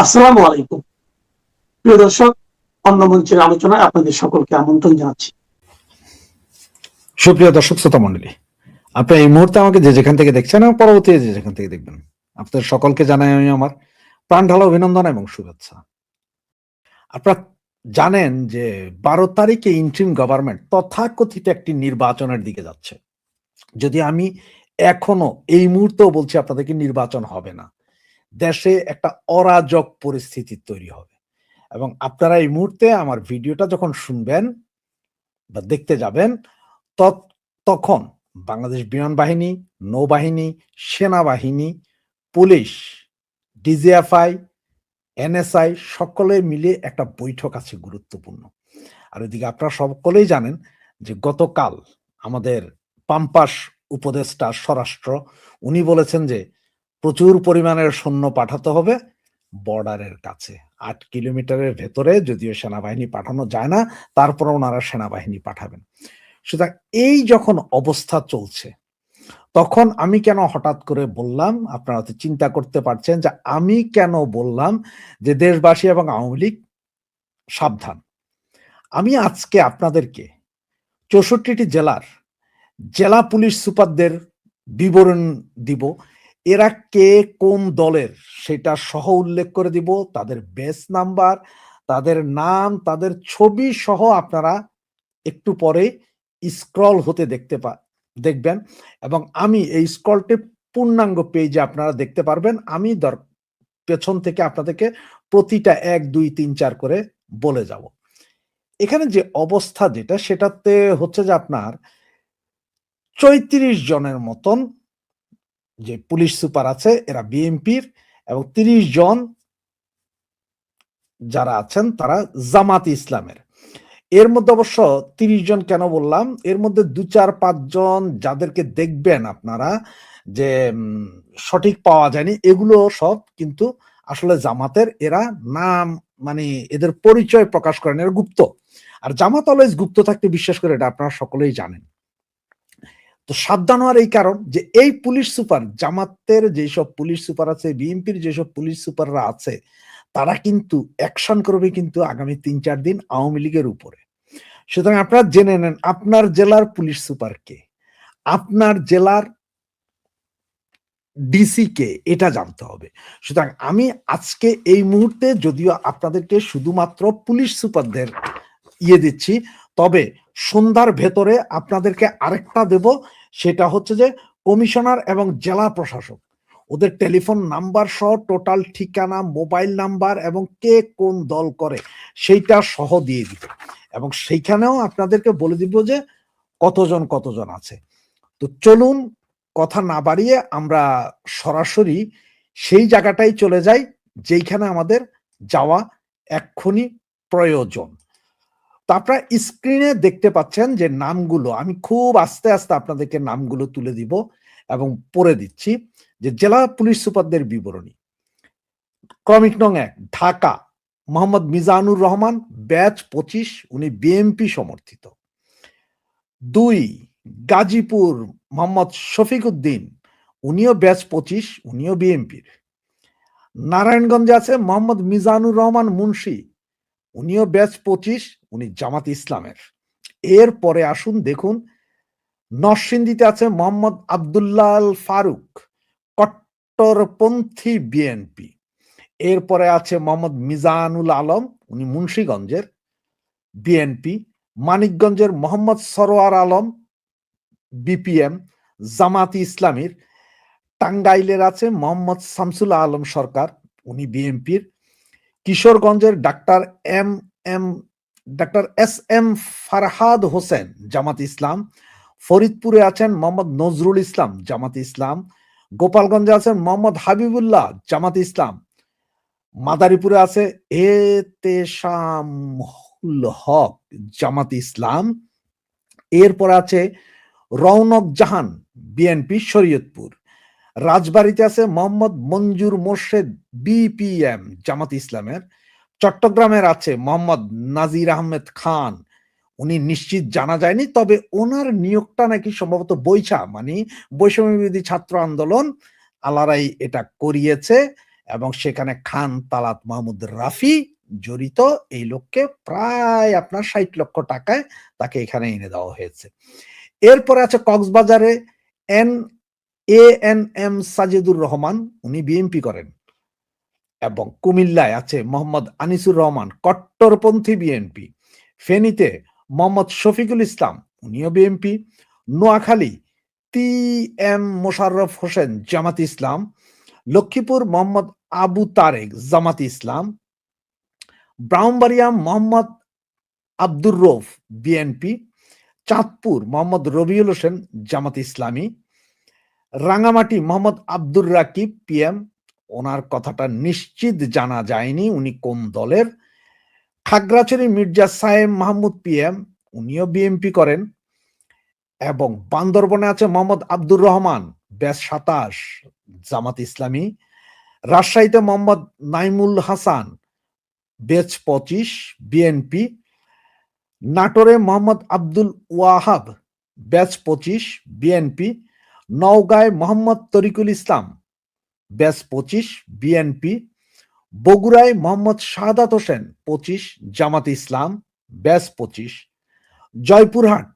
আসসালামু আলাইকুম। প্রিয় দর্শক, অন্য মঞ্চের আলোচনায় আপনাদের সকলকে আমন্ত্রণ জানাচ্ছি। সুপ্রিয় দর্শক শ্রোতা মন্ডলী, আপনি এই মুহূর্তে আমাকে যে যেখান থেকে দেখছেন এবং পরবর্তী যে যেখান থেকে দেখবেন, আপনাদের সকলকে জানাই আমি আমার প্রাণ ঢালা অভিনন্দন এবং শুভেচ্ছা। আপনারা জানেন যে 12 তারিখে ইন্টারিম গভর্নমেন্ট তথাকথিত একটি নির্বাচনের দিকে যাচ্ছে। যদি আমি এখনো এই মুহূর্তেও বলছি আপনাদেরকে নির্বাচন হবে না, দেশে একটা অরাজক পরিস্থিতি তৈরি হবে। এবং আপনারা এই মুহূর্তে আমার ভিডিওটা যখন শুনবেন বা দেখতে যাবেন, তখন বাংলাদেশ বিমান বাহিনী, নৌবাহিনী, সেনাবাহিনী, পুলিশ, ডিজিএফআই, এনএসআই সকলে মিলে একটা বৈঠক আছে গুরুত্বপূর্ণ। আর এদিকে আপনারা সকলেই জানেন যে গতকাল আমাদের পাম্পাস উপদেষ্টা স্বরাষ্ট্র উনি বলেছেন যে প্রচুর পরিমাণের সৈন্য পাঠাতে হবে বর্ডারের কাছে। ৮ কিলোমিটারের ভেতরে যদিও সেনাবাহিনী পাঠানো যায় না, তারপরে ওনারা সেনাবাহিনী পাঠাবেন। সুতরাং এই যখন অবস্থা চলছে, তখন আমি কেন হঠাৎ করে বললাম, আপনারা তো চিন্তা করতে পারছেন যে আমি কেন বললাম যে দেশবাসী এবং আওয়ামী লীগ সাবধান। আমি আজকে আপনাদেরকে ৬৪টি জেলার জেলা পুলিশ সুপারদের বিবরণ দিব। এরা কে কোন দলের সেটা সহ উল্লেখ করে দিব, তাদের বেস নাম্বার, তাদের নাম, তাদের ছবি সহ আপনারা একটু পরে স্ক্রল হতে দেখবেন। এবং আমি এই স্ক্রলটি পূর্ণাঙ্গ পেজে আপনারা দেখতে পারবেন। আমি পেছন থেকে আপনাদেরকে প্রতিটা ১, ২, ৩, ৪ করে বলে যাব। এখানে যে অবস্থা যেটা সেটাতে হচ্ছে যে আপনার ৩৪ জনের মতন যে পুলিশ সুপার আছে এরা বিএনপির, এবং ৩০ জন যারা আছেন তারা জামাত ইসলামের। এর মধ্যে অবশ্য ৩০ জন কেন বললাম, এর মধ্যে ২, ৪, ৫ জন যাদেরকে দেখবেন আপনারা যে সঠিক পাওয়া যায়নি, এগুলো সব কিন্তু আসলে জামাতের। এরা নাম মানে এদের পরিচয় প্রকাশ করেন, এরা গুপ্ত। আর জামাত অলওয়েজ গুপ্ত থাকতে বিশ্বাস করে, এটা আপনারা সকলেই জানেন। তো সাবধান হওয়ার এই কারণ যে এই পুলিশ সুপার, জামাতের যেসব পুলিশ সুপার আছে, বিএনপির যেসব পুলিশ সুপাররা আছে, তারা কিন্তু অ্যাকশন করবে কিন্তু আগামী ৩-৪ দিন আওয়ামী লীগের উপরে। সুতরাং আপনারা জেনে নেন আপনার জেলার পুলিশ সুপার কে, আপনার জেলার ডিসি কে, এটা জানতে হবে। সুতরাং আমি আজকে এই মুহূর্তে যদিও আপনাদেরকে শুধুমাত্র পুলিশ সুপারদের দিচ্ছি, তবে সন্ধ্যার ভেতরে আপনাদেরকে আরেকটা দেব, সেটা হচ্ছে যে কমিশনার এবং জেলা প্রশাসক ওদের টেলিফোন নাম্বার সহ টোটাল ঠিকানা, মোবাইল নাম্বার এবং কে কোন দল করে সেইটা সহ দিয়ে দিব। এবং সেইখানেও আপনাদেরকে বলে দিব যে কতজন আছে। তো চলুন কথা না বাড়িয়ে আমরা সরাসরি সেই জায়গাটাই চলে যাই যেইখানে আমাদের যাওয়া এক্ষুনি প্রয়োজন। তো আপনারা স্ক্রিনে দেখতে পাচ্ছেন যে নামগুলো আমি খুব আস্তে আস্তে আপনাদেরকে নামগুলো তুলে দিব এবং পড়ে দিচ্ছি যে জেলা পুলিশ সুপারদের বিবরণী। ক্রমিক নং ১, ঢাকা মোহাম্মদ মিজানুর রহমান, ব্যাচ ২৫, উনি বিএনপি সমর্থিত। ২, গাজীপুর মোহাম্মদ শফিক উদ্দিন, উনিও ব্যাচ ২৫, উনিও বিএনপির। নারায়ণগঞ্জে আছে মোহাম্মদ মিজানুর রহমান মুন্সি, উনিও ব্যাচ ২৫, উনি জামাত ইসলামের। এরপরে আসুন দেখুন, নরসিংদীতে আছে মোহাম্মদ আবদুল্লাহ আল ফারুক, কট্টরপন্থী বিএনপি। এরপরে আছে মোহাম্মদ মিজানুল আলম, উনি মুন্সিগঞ্জের বিএনপি। মানিকগঞ্জের মোহাম্মদ সরোয়ার আলম, বিপিএম জামাতি ইসলামীর। টাঙ্গাইলের আছে মোহাম্মদ শামসুল আলম সরকার, উনি বিএনপির। কিশোরগঞ্জের doctor S M Farhad Hossain, Jamaat Islam. ফরিদপুরে আছেন মোহাম্মদ নজরুল ইসলাম, জামাত ইসলাম। গোপালগঞ্জে আছেন মোহাম্মদ হাবিবুল্লাহ, জামাত ইসলাম। মাদারীপুরে আছে এতেশামুল হক, জামাত ইসলাম। এরপর আছে রৌনক জাহান, বিএনপি শরীয়তপুর। রাজবাড়ীতে আছে মোহাম্মদ মঞ্জুর মোর্শেদ, বিপিএম জামাত ইসলামের। চট্টগ্রামের আছে মোহাম্মদ নাজির আহমেদ খান, উনি নিশ্চিত জানা যায়নি, তবে ওনার নিয়োগটা নাকি সম্ভবত বৈষম্য বিরোধী ছাত্র আন্দোলন আলারাই এটা করিয়েছে এবং সেখানে খান তালাত মাহমুদ রাফি জড়িত। এই লোককে প্রায় আপনার ৬০ লক্ষ টাকায় তাকে এখানে এনে দেওয়া হয়েছে। এরপরে আছে কক্সবাজারে এএনএম সাজেদুর রহমান, উনি বিএনপি করেন। এবং কুমিল্লায় আছে মোহাম্মদ আনিসুর রহমান, কট্টরপন্থী বিএনপি। ফেনীতে মোহাম্মদ শফিকুল ইসলাম, উনিও BNP. Noakhali T M Mosharraf Hossain, Jamaat Islam. Lakshmipur Mohammad Abu Tarek, Jamaat Islam. Brahmanbaria Mohammad Abdur Rauf, BNP. Chandpur Mohammad Rabiul Hossain, Jamaat Islami. Rangamati Mohammad Abdur Rakib, PM. ওনার কথাটা নিশ্চিত জানা যায়নি উনি কোন দলের। খাগড়াছড়ি মির্জা সায়েম মাহমুদ, পিএম, উনিও বিএনপি করেন। এবং বান্দরবনে আছে মোহাম্মদ আব্দুর রহমান, ব্যাস ২৭, জামাত ইসলামী। রাজশাহীতে মোহাম্মদ নাইমুল হাসান, ব্যাচ ২৫, বিএনপি। নাটোরে মোহাম্মদ আব্দুল ওয়াহাব, ব্যাচ ২৫, বিএনপি। নওগাঁয় মোহাম্মদ তরিকুল ইসলাম, ব্যাচ ২৫, বিএনপি। বগুড়ায় Mohammad Shahadat Hossain, ২৫, Jamaat Islam, batch ২৫। Joypurhat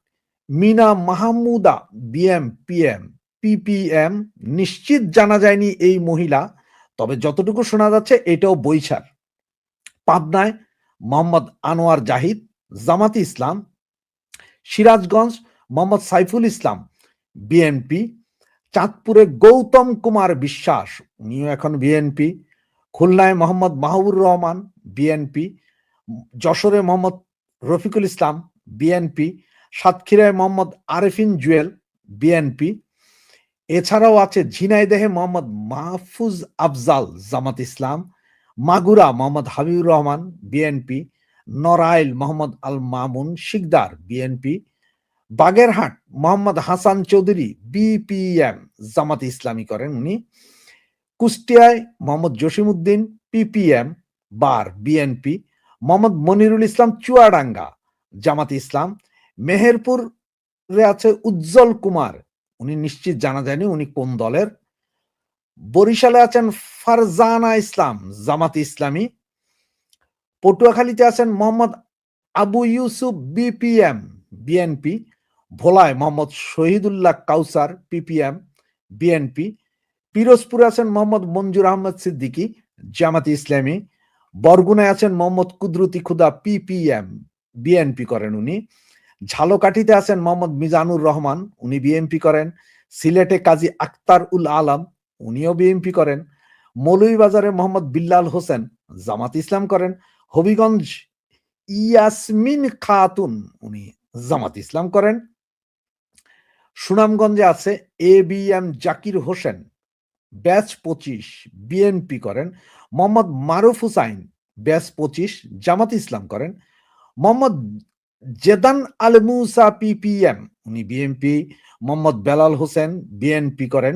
Mina Mahmuda, PM, PPM, নিশ্চিত জানা যায়নি এই মহিলা, তবে যতটুকু শোনা যাচ্ছে এটাও বৈছার। পাবনায় মোহাম্মদ আনোয়ার জাহিদ, জামাত ইসলাম। সিরাজগঞ্জ মোহাম্মদ সাইফুল ইসলাম, বিএনপি। চাঁদপুরে গৌতম কুমার বিশ্বাস, উনিও এখন বিএনপি। খুলনায় মোহাম্মদ মাহবুর রহমান, বিএনপি। যশোরে মোহাম্মদ রফিকুল ইসলাম, বিএনপি। সাতক্ষীরায় মোহাম্মদ আরেফিন জুয়েল, বিএনপি। এছাড়াও আছে ঝিনাইদহে মোহাম্মদ মাহফুজ আফজাল, জামাত ইসলাম। Magura Mohammad Habibur Rahman, BNP. Narail Mohammad Al Mamun Sikdar, BNP. Bagerhat Mohammad Hasan Chowdhury, BPM, Jamaat Islami করেন উনি। কুষ্টিয়ায় মোহাম্মদ জসিমউদ্দিন, পিপিএম, বার, বিএনপি। মোহাম্মদ মনিরুল ইসলাম, চুয়াডাঙ্গা, জামাত ইসলাম। মেহেরপুরে আছে উজ্জ্বল কুমার, উনি নিশ্চিত জানা যায়নি উনি কোন দলের। বরিশালে আছেন ফারজানা ইসলাম, জামাত ইসলামী। পটুয়াখালীতে আছেন মোহাম্মদ আবু ইউসুফ, বিপিএম, বিএনপি। ভোলায় মোহাম্মদ শহীদুল্লাহ কাউসার, পিপিএম, বিএনপি। পিরোজপুরে আছেন মোহাম্মদ মঞ্জুর আহমদ সিদ্দিকী, জামাত ইসলামী। বরগুনায় আছেন মোহাম্মদ কুদরতি খুদা, পিপিএম, বিএনপি করেন উনি। ঝালকাঠিতে আছেন মোহাম্মদ মিজানুর রহমান, উনি বিএনপি করেন। সিলেটে কাজী আক্তার উল আলম, উনিও বিএনপি করেন। মৌলভীবাজারে মোহাম্মদ বিল্লাল হোসেন, জামাত ইসলাম করেন। হবিগঞ্জ ইয়াসমিন খাতুন, উনি জামাত ইসলাম করেন। সুনামগঞ্জে আছে ABM Zakir Hossain, batch ২৫, BNP করেন। মোহাম্মদ মারুফ হুসাইন, ব্যাচ ২৫, জামাত ইসলাম করেন। মোহাম্মদ জেদান আল মুসা, পিপিএম, উনি বিএনপি। মোহাম্মদ বেলাল হোসেন, বিএনপি করেন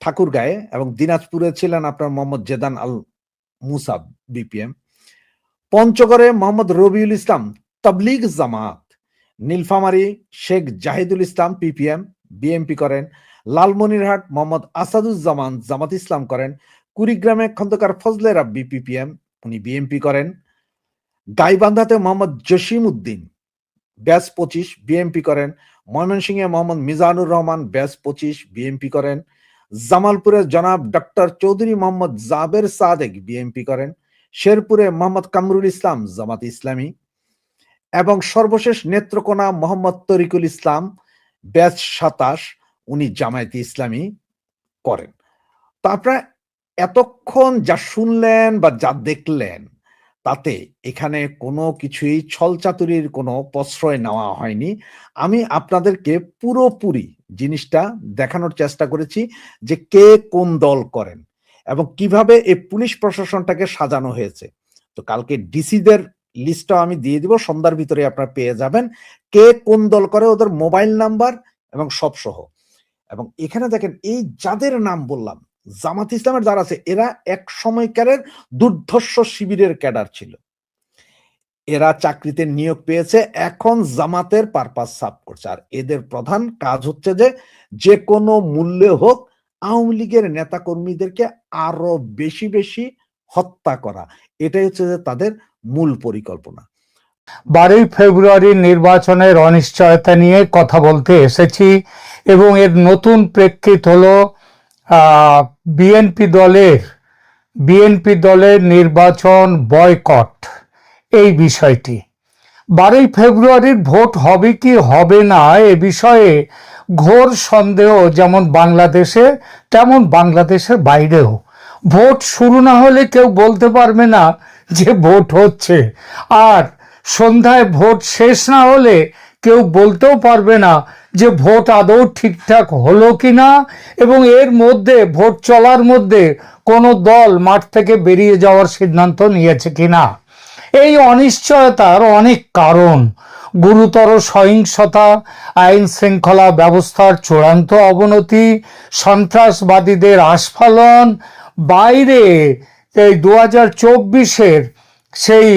ঠাকুরগাঁয়ে। এবং দিনাজপুরে ছিলেন আপনার মোহাম্মদ জেদান আল মুসা, বিপিএম। পঞ্চগড়ে মোহাম্মদ রবিউল ইসলাম, তাবলিগ জামাত। নীলফামারী শেখ জাহিদুল ইসলাম, পিপিএম, বিএনপি করেন। লালমনিরহাট মোহাম্মদ আসাদুজ্জামান, জামাত ইসলাম করেন। কুড়িগ্রামে খন্দকার ফজলে রাব্বি, পিপিএম, উনি বিএনপি করেন। গাইবান্ধাতে মোহাম্মদ জসিম উদ্দিন, ব্যাচ ২৫, বিএনপি করেন। ময়মনসিংহে মোহাম্মদ মিজানুর রহমান, ব্যাচ ২৫, বিএনপি করেন। জামালপুরে জনাব ডক্টর চৌধুরী মোহাম্মদ জাবের সাদেক, বিএনপি করেন। শেরপুরে মোহাম্মদ কামরুল ইসলাম, জামাত ইসলামী। এবং সর্বশেষ নেত্রকোনা মোহাম্মদ তরিকুল ইসলাম, ব্যাচ ২৭, উনি জামায়াতে ইসলামী করেন। তো আপনারা এতক্ষণ যা শুনলেন বা যা দেখলেন, তাতে এখানে কোনো কিছুই ছলচাতুরির কোনো প্রশ্রয় নেওয়া হয়নি। আমি আপনাদেরকে পুরোপুরি জিনিসটা দেখানোর চেষ্টা করেছি যে কে কোন দল করেন এবং কিভাবে এই পুলিশ প্রশাসনটাকে সাজানো হয়েছে। তো কালকে ডিসিদের লিস্টটা আমি দিয়ে দিব, সন্ধ্যার ভিতরে আপনারা পেয়ে যাবেন কে কোন দল করে, ওদের মোবাইল নাম্বার এবং সব সহ। এবং এখানে দেখেন এই যাদের নাম বললাম জামাত ইসলামের যারা আছে, এরা এক সময়কারের দুর্ধর্ষ শিবিরের ক্যাডার ছিল। এরা চাকরিতে নিয়োগ পেয়েছে, এখন জামাতের পারপাস সার্ভ করছে। আর এদের প্রধান কাজ হচ্ছে যে কোনো মূল্যে হোক আওয়ামী লীগের নেতা কর্মীদেরকে আরো বেশি বেশি হত্যা করা, এটাই হচ্ছে যে তাদের মূল পরিকল্পনা। 12ই ফেব্রুয়ারি নির্বাচনের অনিশ্চয়তা নিয়ে কথা বলতে এসেছি এবং এর নতুন প্রেক্ষিত হলো বিএনপি দলের নির্বাচন বয়কট, এই বিষয়টি। 12ই ফেব্রুয়ারির ভোট হবে কি হবে না এ বিষয়ে ঘোর সন্দেহ যেমন বাংলাদেশে তেমন বাংলাদেশের বাইরেও। ভোট শুরু না হলে কেউ বলতে পারবে না যে ভোট হচ্ছে, আর সন্ধ্যায় ভোট শেষ না হলে কেউ বলতেও পারবে না যে ভোট আদৌ ঠিকঠাক হলো কিনা, এবং এর মধ্যে ভোট চলার মধ্যে কোনো দল মাঠ থেকে বেরিয়ে যাওয়ার সিদ্ধান্ত নিয়েছে কিনা। এই অনিশ্চয়তার অনেক কারণ: গুরুতর সহিংসতা, আইন শৃঙ্খলা ব্যবস্থার চূড়ান্ত অবনতি, সন্ত্রাসবাদীদের আস্ফালন, বাইরে এই 2024-এর সেই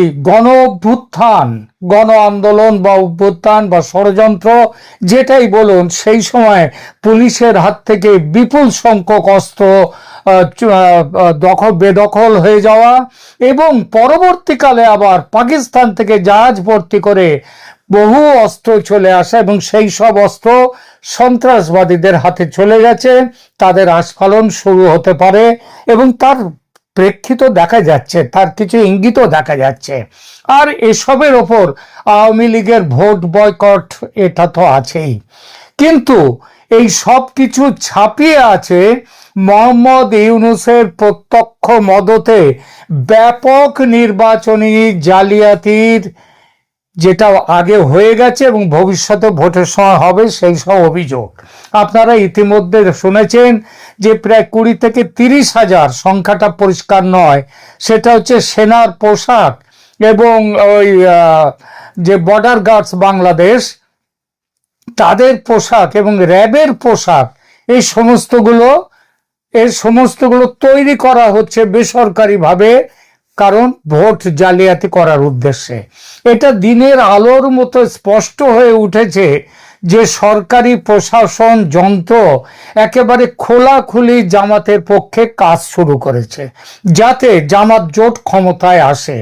গণ আন্দোলন বা অভ্যুত্থান বা ষড়যন্ত্র যেটাই বলুন, সেই সময় পুলিশের হাত থেকে বিপুল সংখ্যক অস্ত্র বেদখল হয়ে যাওয়া, এবং পরবর্তীকালে আবার পাকিস্তান থেকে জাহাজ ভর্তি করে বহু অস্ত্র চলে আসে এবং সেই সব অস্ত্র সন্ত্রাসবাদীদের হাতে চলে গেছে, তাদের আস্ফালন শুরু হতে পারে এবং তার প্রেক্ষিত দেখা যাচ্ছে, তার কিছু ইঙ্গিতও দেখা যাচ্ছে। আর এসবের ওপর আওয়ামী লীগের ভোট বয়কট এটা তো আছেই, কিন্তু এই সব কিছু ছাপিয়ে আছে মোহাম্মদ ইউনূসের প্রত্যক্ষ মদতে ব্যাপক নির্বাচনী জালিয়াতির, যেটা আগে হয়ে গেছে এবং ভবিষ্যতে ভোটের সময় হবে, সেই সব অভিযোগ। আপনারা ইতিমধ্যে শুনেছেন যে প্রায় 20 থেকে 30 হাজার, সংখ্যাটা পরিষ্কার নয়, সেটা হচ্ছে সেনার পোশাক এবং ওই যে বর্ডার গার্ডস বাংলাদেশ তাদের পোশাক এবং র্যাবের পোশাক, এই সমস্তগুলো তৈরি করা হচ্ছে বেসরকারিভাবে, কারণ ভোট জালিয়াতি করার উদ্দেশ্যে। এটা দিনের আলোর মতো স্পষ্ট হয়ে উঠেছে যে সরকারি প্রশাসন যন্ত্র একেবারে খোলাখুলি জামাতের পক্ষে কাজ শুরু করেছে, যাতে জামাত জোট ক্ষমতায় আসে।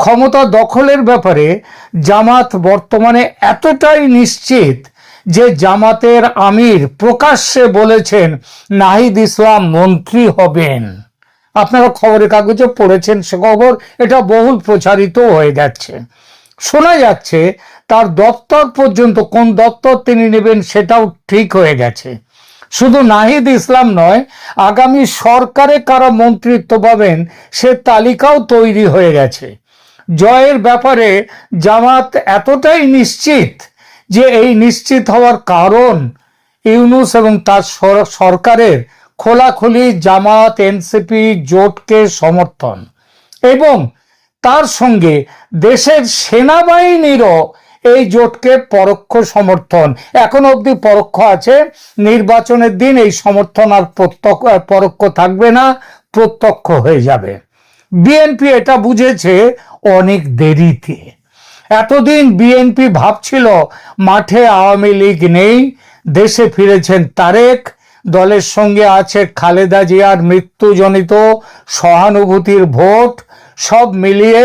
ক্ষমতা দখলের ব্যাপারে জামাত বর্তমানে এতটাই নিশ্চিত যে জামাতের আমির প্রকাশ্যে বলেছেন নাহিদ ইসলাম মন্ত্রী হবেন। আপনারা খবরের কাগজে পড়েছেন সে খবর, এটা বহুল প্রচারিত হয়ে যাচ্ছে। শোনা যাচ্ছে তার দপ্তর পর্যন্ত, কোন দপ্তর তিনি নেবেন সেটাও ঠিক হয়ে গেছে। শুধু নাহিদ ইসলাম নয়, আগামী সরকারে কারা মন্ত্রিত্ব পাবেন সে তালিকাও তৈরি হয়ে গেছে। জয়ের ব্যাপারে জামাত এতটাই নিশ্চিত যে এই নিশ্চিত হওয়ার কারণ ইউনূস এবং তার সরকারের খোলাখুলি জামাত এনসিপি জোটকে সমর্থন, এবং তার সঙ্গে দেশের সেনাবাহিনীরও এই জোটকে পরোক্ষ সমর্থন। এখন অবধি পরোক্ষ আছে, নির্বাচনের দিন এই সমর্থন আর পরোক্ষ থাকবে না, প্রত্যক্ষ হয়ে যাবে। বিএনপি এটা বুঝেছে অনেক দেরিতে। এতদিন বিএনপি ভাবছিল মাঠে আওয়ামী লীগ নেই, দেশে ফিরেছেন তারেক, দলের সঙ্গে আছে খালেদা জিয়ার মৃত্যুজনিত সহানুভূতির ভোট, সব মিলিয়ে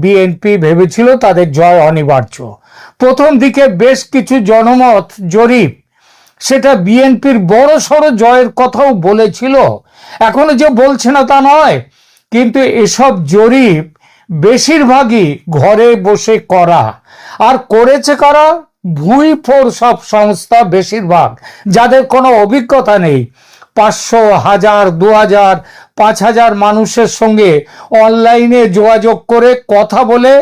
বিএনপি ভেবেছিল তাদের জয় অনিবার্য। প্রথম দিকে বেশ কিছু জনমত জরিপ সেটা বিএনপির বড়সড় জয়ের কথাও বলেছিল, এখনো যে বলছে না তা নয়, কিন্তু এসব জরিপ বেশিরভাগই ঘরে বসে করা, আর করেছে কারা? ভুইফোর সব সংস্থা, বেশিরভাগ যাদের কোনো অভিজ্ঞতা নেই। 500, 1000, 2000, 5000 মানুষের সঙ্গে অনলাইনে যোগাযোগ করে কথা বলে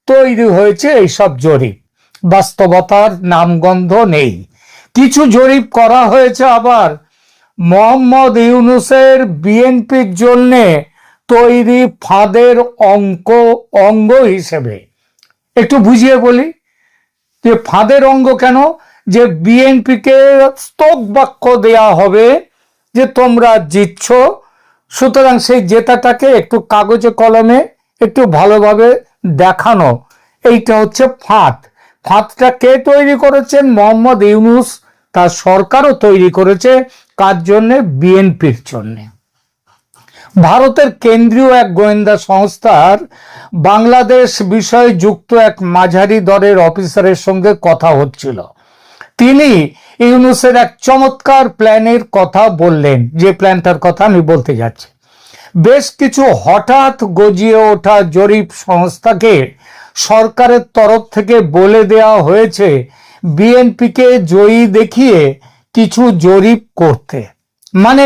তৈরি হয়েছে এইসব জরিপ। বাস্তবতার নামগন্ধ নেই। কিছু জরিপ করা হয়েছে আবার মোহাম্মদ ইউনূসের বিএনপির জন্যে তৈরি ফাঁদের অঙ্গ হিসেবে। একটু বুঝিয়ে বলি যে ফাঁদের অঙ্গ কেন, যে বিএনপিকে স্তব বাক্য দেয়া হবে যে তোমরা জিতছ, সুতরাং সেই জেতাটাকে একটু কাগজে কলমে একটু ভালোভাবে দেখানো, এইটা হচ্ছে ফাঁদ। ফাঁদটা কে তৈরি করেছেন? মোহাম্মদ ইউনূস, তার সরকারও তৈরি করেছে। কার জন্যে? বিএনপির জন্যে। ভারতের কেন্দ্রীয় এক গোয়েন্দা সংস্থার বাংলাদেশ বিষয়ে যুক্ত এক মাঝারি দরের অফিসারের সঙ্গে কথা হচ্ছিল। তিনি ইউনূসের এক চমৎকার প্ল্যানের কথা বললেন, যে প্ল্যানটার কথা আমি বলতে যাচ্ছি। বেশ কিছু হঠাৎ গজিয়ে ওঠা জরিপ সংস্থাকে সরকারের তরফ থেকে বলে দেওয়া হয়েছে বিএনপিকে জয়ী দেখিয়ে কিছু জরিপ করতে, মানে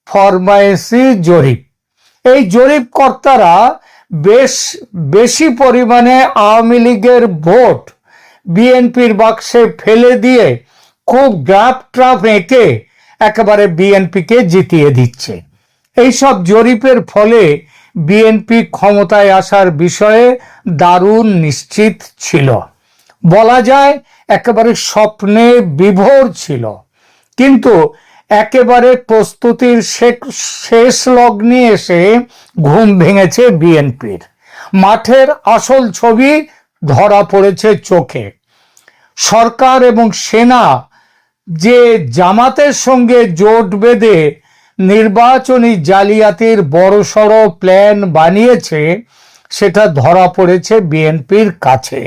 ফরমায়েশি জরিপ। এই জরিপ কর্তারা বেশি পরিমাণে আওয়ামী লীগের ভোট বিএনপির বাক্সে ফেলে দিয়ে খুব গ্রাফ ট্রাফ এঁকে একেবারে বিএনপিকে জিতিয়ে দিচ্ছে। এইসব জরিপের ফলে বিএনপি ক্ষমতায় আসার বিষয়ে দারুণ নিশ্চিত ছিল, বলা যায় একেবারে স্বপ্নে বিভোর ছিল। কিন্তু একেবারে প্রস্তুতির শেষ লগ্নে এসে ঘুম ভেঙেছে বিএনপির। মাঠের আসল ছবি ধরা পড়েছে চোখে। সরকার এবং সেনা যে জামাতের সঙ্গে জোট বেঁধে নির্বাচনী জালিয়াতির বড়সড় প্ল্যান বানিয়েছে, সেটা ধরা পড়েছে বিএনপির কাছে।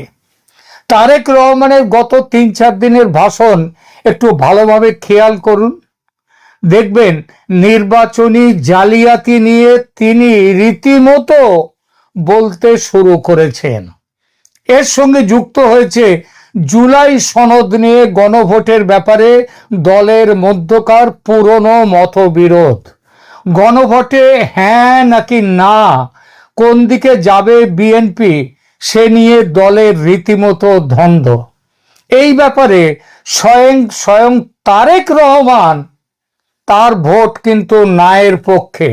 তারেক রহমানের গত ৩-৪ দিনের ভাষণ একটু ভালোভাবে খেয়াল করুন, দেখবেন নির্বাচনী জালিয়াতি নিয়ে তিনি রীতিমতো বলতে শুরু করেছেন। এর সঙ্গে যুক্ত হয়েছে জুলাই সনদ নিয়ে গণভোটের ব্যাপারে দলের মধ্যকার পুরনো মতবিরোধ। গণভোটে হ্যাঁ নাকি না, কোন দিকে যাবে বিএনপি, সে নিয়ে দলের রীতিমতো দ্বন্দ্ব। এই ব্যাপারে স্বয়ং তারেক রহমান তার ভোট কিন্তু নায়ের পক্ষে।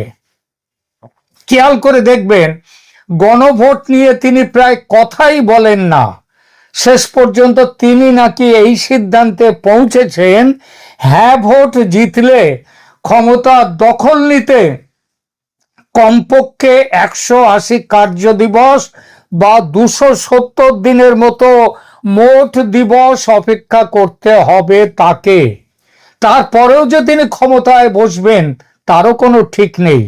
খেয়াল করে দেখবেন গণভোট নিয়ে তিনি প্রায় কথাই বলেন না। শেষ পর্যন্ত তিনি নাকি এই সিদ্ধান্তে পৌঁছেছেন, হ্যাঁ ভোট জিতলে ক্ষমতা দখল নিতে কমপক্ষে 180 কার্যদিবস বা 270 দিনের মতো মোট দিবস অপেক্ষা করতে হবে তাকে। তারপরেও যে তিনি ক্ষমতায় বসবেন তারও কোনো ঠিক নেই,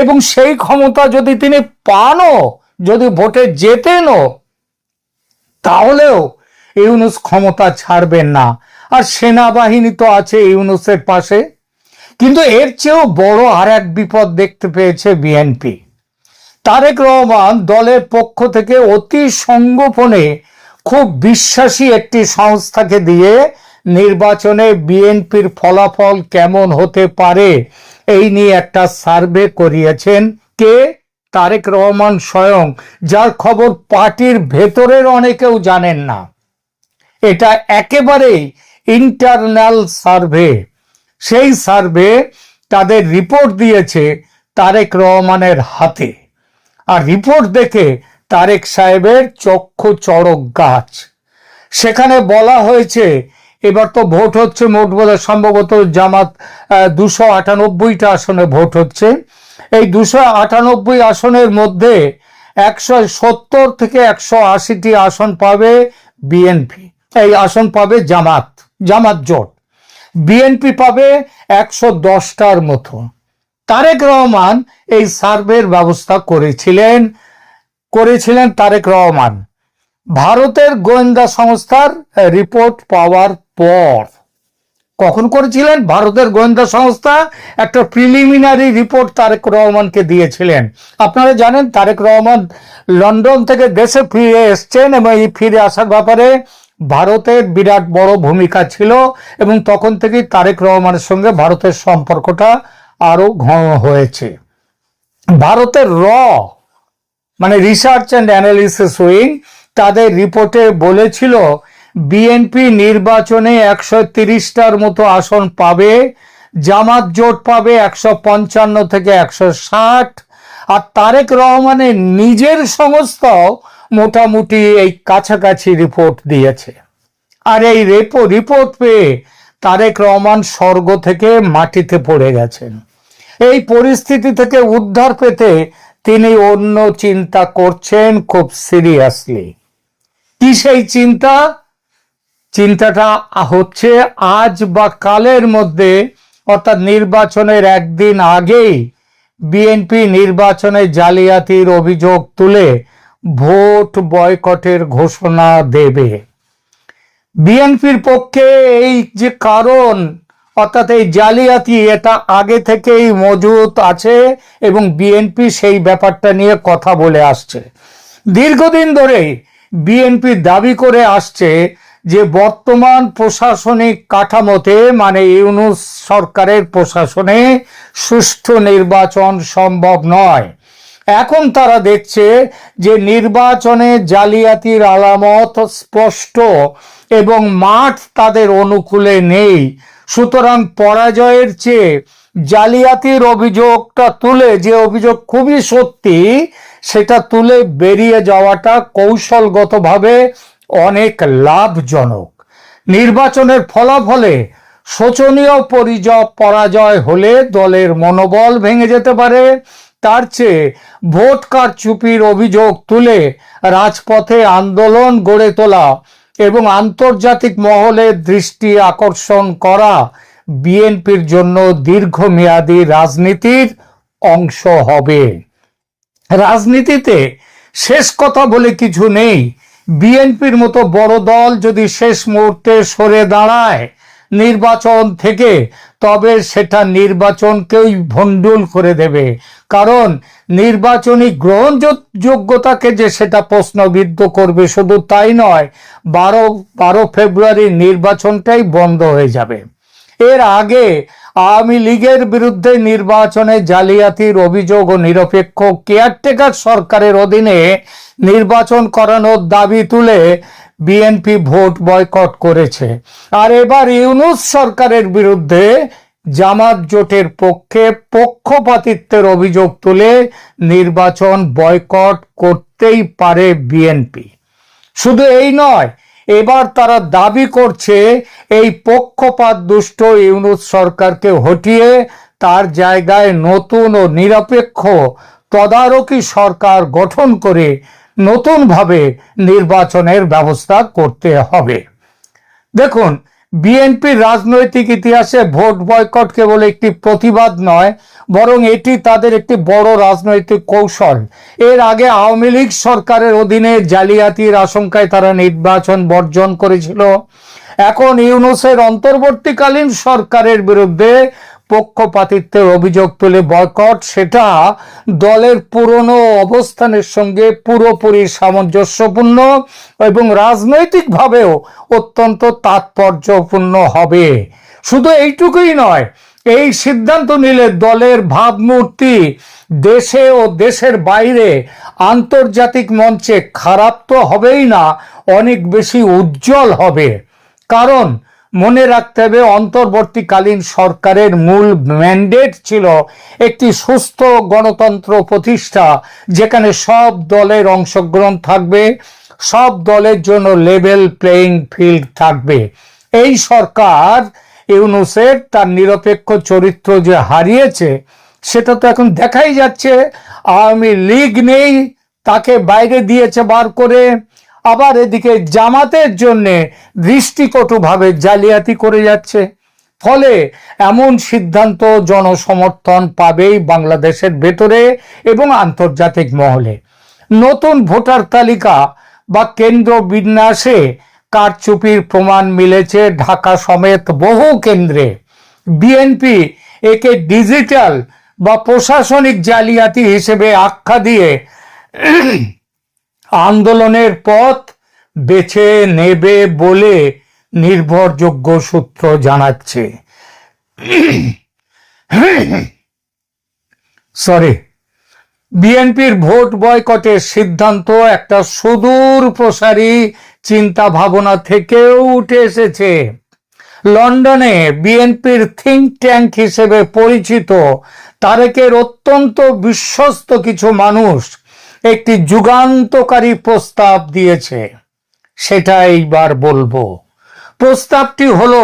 এবং সেই ক্ষমতা যদি তিনি পানও, যদি ভোটে জেতেনও, তাহলেও ইউনূস ক্ষমতা ছাড়বেন না। আর সেনাবাহিনী তো আছে ইউনূসের পাশে। কিন্তু এর চেয়েও বড় আর এক বিপদ দেখতে পেয়েছে বিএনপি। তারেক রহমান দলের পক্ষ থেকে অতি সংগোপনে খুব বিশ্বাসী একটি সংস্থাকে দিয়ে নির্বাচনে বিএনপির ফলাফল কেমন হতে পারে এই নিয়ে একটা সার্ভে করিয়েছেন। কে? তারেক রহমান স্বয়ং, যার খবর পার্টির ভেতরের অনেকেও জানেন না। এটা একেবারেই ইন্টারনাল সার্ভে। সেই সার্ভে তাদের রিপোর্ট দিয়েছে তারেক রহমানের হাতে। আর রিপোর্ট দেখে তারেক সাহেবের চক্ষু চড়ক গাছ। সেখানে বলা হয়েছে এবার তো ভোট হচ্ছে মোট বোধহয় সম্ভবত জামাত 298টা আসনে ভোট হচ্ছে। এই 298 আসনের মধ্যে 170 থেকে 180টি আসন পাবে বিএনপি, এই আসন পাবে জামাত জোট। বিএনপি পাবে 110টার মতো। তারেক রহমান এই সার্ভের ব্যবস্থা করেছিলেন তারেক রহমান ভারতের গোয়েন্দা সংস্থার রিপোর্ট পাওয়ার পর। কখন করেছিলেন? ভারতের গোয়েন্দা সংস্থা একটা প্রিলিমিনারি রিপোর্ট তারেক রহমানকে দিয়েছিলেন। আপনারা জানেন তারেক রহমান লন্ডন থেকে দেশে ফিরে এসছেন, এবং এই ফিরে আসার ব্যাপারে ভারতের বিরাট বড় ভূমিকা ছিল, এবং তখন থেকেই তারেক রহমানের সঙ্গে ভারতের সম্পর্কটা আরো ঘন হয়েছে। ভারতের মানে রিসার্চ অ্যান্ড অ্যানালিসিস উইং তাদের রিপোর্টে বলেছিল বিএনপি নির্বাচনে 130টার মতো আসন পাবে, জামাত জোট পাবে 155 থেকে 160, আর তারেক রহমানের নিজের সংস্থাও মোটামুটি এই কাছাকাছি রিপোর্ট দিয়েছে। আর এই রিপোর্ট পেয়ে তারেক রহমান স্বর্গ থেকে মাটিতে পড়ে গেছেন। এই পরিস্থিতি থেকে উদ্ধার পেতে তিনি অন্য চিন্তা করছেন খুব সিরিয়াসলি। কি সেই চিন্তাটা হচ্ছে আজ বা কালের মধ্যে, অর্থাৎ নির্বাচনের একদিন আগেই বিএনপি নির্বাচনে জালিয়াতির অভিযোগ তুলে ভোট বয়কটের ঘোষণা দেবে। বিএনপির পক্ষে এই যে কারণ, অর্থাৎ এই জালিয়াতি, এটা আগে থেকেই মজুত আছে এবং বিএনপি সেই ব্যাপারটা নিয়ে কথা বলে আসছে। দীর্ঘদিন ধরেই বিএনপি দাবি করে আসছে যে বর্তমান প্রশাসনিক কাঠামোতে, মানে ইউনূস সরকারের প্রশাসনে সুষ্ঠু নির্বাচন সম্ভব নয়। এখন তারা দেখছে যে নির্বাচনে জালিয়াতির আলামত স্পষ্ট এবং মাঠ তাদের অনুকূলে নেই। সুতরাং পরাজয়ের চেয়ে জালিয়াতির অভিযোগটা তুলে, যে অভিযোগ খুবই সত্যি, সেটা তুলে বেরিয়ে যাওয়াটা কৌশলগতভাবে অনেক লাভজনক। নির্বাচনের ফলাফলে শোচনীয় পরাজয় হলে দলের মনোবল ভেঙে যেতে পারে। তার চেয়ে ভোট কারচুপির অভিযোগ তুলে রাজপথে আন্দোলন গড়ে তোলা এবং আন্তর্জাতিক মহলের দৃষ্টি আকর্ষণ করা বিএনপির জন্য দীর্ঘমেয়াদী রাজনীতির অংশ হবে। রাজনীতিতে শেষ কথা বলে কিছু নেই। বিএনপির মতো বড় দল যদি শেষ মুহূর্তে সরে দাঁড়ায় নির্বাচন থেকে, তবে সেটা নির্বাচনকেই ভণ্ডুল করে দেবে। কারণ নির্বাচনী গ্রহণযোগ্যতাকে যে সেটা প্রশ্নবিদ্ধ করবে, শুধু তাই নয়, 12 ফেব্রুয়ারির নির্বাচনটাই বন্ধ হয়ে যাবে। এর আগে আওয়ামী লীগের বিরুদ্ধে নির্বাচনে জালিয়াতির অভিযোগ ও নিরপেক্ষ কেয়ারটেকার সরকারের অধীনে নির্বাচন করানোর দাবি তুলে বিএনপি ভোট বয়কট করেছে। আর এবার ইউনূস সরকারের বিরুদ্ধে জামাত জোটের পক্ষে পক্ষপাতিত্বের অভিযোগ তুলে নির্বাচন বয়কট করতেই পারে বিএনপি। শুধু এই নয়, এবার তারা দাবি করছে এই পক্ষপাত দুষ্ট ইউনূস সরকারকে হটিয়ে তার জায়গায় নতুন ও নিরপেক্ষ তদারকি সরকার গঠন করে নতুনভাবে নির্বাচনের ব্যবস্থা করতে হবে। দেখুন, বিএনপির রাজনৈতিক ইতিহাসে ভোট বয়কট কেবল একটি প্রতিবাদ নয়, বরং এটি তাদের একটি বড় রাজনৈতিক কৌশল। এর আগে আওয়ামী লীগ সরকারের অধীনে জালিয়াতির আশঙ্কায় তারা নির্বাচন বর্জন করেছিল। এখন ইউনূসের অন্তর্বর্তীকালীন সরকারের বিরুদ্ধে পক্ষপাতিত্বের অভিযোগ তুলে বয়কট, সেটা দলের পুরনো অবস্থানের সঙ্গে পুরোপুরি সামঞ্জস্যপূর্ণ এবং রাজনৈতিকভাবেও অত্যন্ত তাৎপর্যপূর্ণ হবে। শুধু এইটুকুই নয়, এই সিদ্ধান্ত নিলে দলের ভাবমূর্তি দেশে ও দেশের বাইরে আন্তর্জাতিক মঞ্চে খারাপ তো হবেই না, অনেক বেশি উজ্জ্বল হবে। কারণ মনে রাখতে হবে, অন্তর্বর্তীকালীন সরকারের মূল ম্যান্ডেট ছিল একটি সুস্থ গণতন্ত্র প্রতিষ্ঠা, যেখানে সব দলের অংশগ্রহণ থাকবে, সব দলের জন্য লেভেল প্লেইং ফিল্ড থাকবে। এই সরকার ইউনূসের তার নিরপেক্ষ চরিত্র যে হারিয়েছে, সেটা তো এখন দেখাই যাচ্ছে। আওয়ামী লীগ নেই, তাকে বাইরে দিয়েছে বার করে। আবার এদিকে জামাতের জন্য দৃষ্টিকটুভাবে জালিয়াতি করে যাচ্ছে। ফলে এমন সিদ্ধান্ত জনসমর্থন পাবেই বাংলাদেশের ভেতরে এবং আন্তর্জাতিক মহলে। নতুন ভোটার তালিকা বা কেন্দ্র বিন্যাসে কারচুপির প্রমাণ মিলেছে ঢাকা সমেত বহু কেন্দ্রে। বিএনপি একে ডিজিটাল বা প্রশাসনিক জালিয়াতি হিসেবে আখ্যা দিয়ে আন্দোলনের পথ বেছে নেবে বলে নির্ভরযোগ্য সূত্র জানাচ্ছে। বিএনপির ভোট বয়কটের সিদ্ধান্ত একটা সুদূর প্রসারী চিন্তা ভাবনা থেকেও উঠে এসেছে। লন্ডনে বিএনপির থিঙ্ক ট্যাঙ্ক হিসেবে পরিচিত তারেকের অত্যন্ত বিশ্বস্ত কিছু মানুষ একটি যুগান্তকারী প্রস্তাব দিয়েছে, সেটা এইবার বলবো। প্রস্তাবটি হলো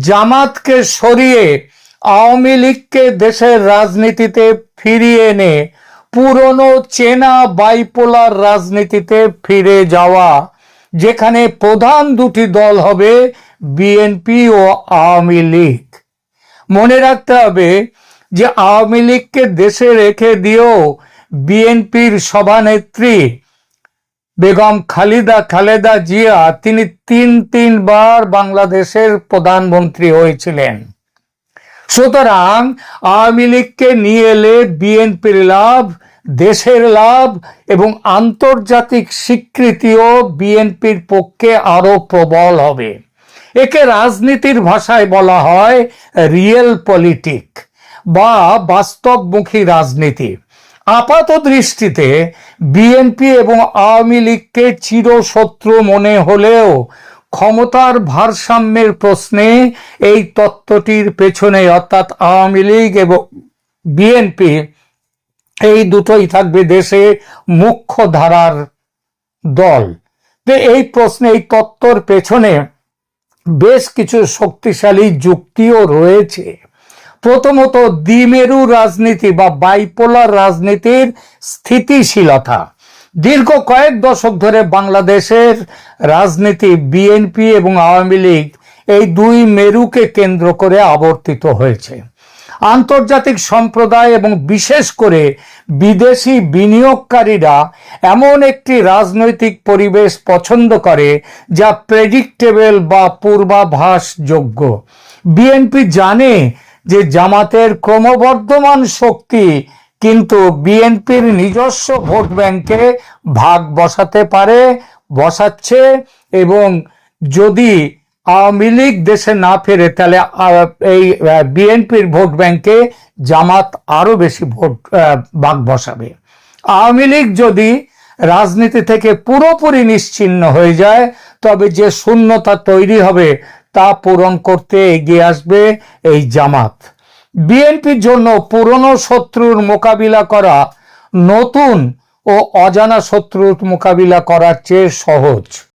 জামাতকে সরিয়ে আওয়ামী লীগকে দেশের রাজনীতিতে ফিরিয়ে এনে পুরনো চেনা বাইপোলার রাজনীতিতে ফিরে যাওয়া, যেখানে প্রধান দুটি দল হবে বিএনপি ও আওয়ামী লীগ। মনে রাখতে হবে, যে আওয়ামী লীগকে দেশে রেখে দিয়েও বিএনপির সভানেত্রী বেগম খালেদা জিয়া তিনি তিনবার বাংলাদেশের প্রধানমন্ত্রী হয়েছিলেন। সুতরাং আওয়ামী লীগকে নিয়ে এলে বিএনপির লাভ, দেশের লাভ এবং আন্তর্জাতিক স্বীকৃতিও বিএনপির পক্ষে আরো প্রবল হবে। একে রাজনীতির ভাষায় বলা হয় রিয়েল পলিটিক বা বাস্তবমুখী রাজনীতি। আপাত দৃষ্টিতে বিএনপি এবং আওয়ামী লীগকে চিরশত্রু মনে হলেও ক্ষমতার ভারসাম্যের প্রশ্নে এই তত্ত্বটির পেছনে, অর্থাৎ আওয়ামী লীগ এবং বিএনপি এই দুটোই থাকবে দেশে মুখ্য ধারার দল। এই প্রশ্নে, এই তত্ত্বর পেছনে বেশ কিছু শক্তিশালী যুক্তিও রয়েছে। প্রথমত, দ্বিমেরু রাজনীতি বা বাইপোলার রাজনীতির স্থিতিশীলতা। দীর্ঘ কয়েক দশক ধরে বাংলাদেশের রাজনীতি বিএনপি এবং আওয়ামী লীগ এই দুই মেরুকে কেন্দ্র করে আবর্তিত হয়েছে। আন্তর্জাতিক সম্প্রদায় এবং বিশেষ করে বিদেশি বিনিয়োগকারীরা এমন একটি রাজনৈতিক পরিবেশ পছন্দ করে যা প্রেডিক্টেবল বা পূর্বাভাসযোগ্য। বিএনপি জানে যে জামাতের ক্রমবর্ধমান শক্তি কিন্তু বিএনপির নিজস্ব ভোট ব্যাংকে ভাগ বসাতে পারে, বসাচ্ছে, এবং যদি আওয়ামী লীগ দেশে না ফেরে তাহলে এই বিএনপির ভোট ব্যাংকে জামাত আরো বেশি ভোট ভাগ বসাবে। আওয়ামী লীগ যদি রাজনীতি থেকে পুরোপুরি নিশ্চিহ্ন হয়ে যায় তবে যে শূন্যতা তৈরি হবে তা পূরণ করতে এগিয়ে আসবে এই জামাত। বিএনপির জন্য পুরনো শত্রুর মোকাবিলা করা নতুন ও অজানা শত্রুর মোকাবিলা করার চেয়ে সহজ।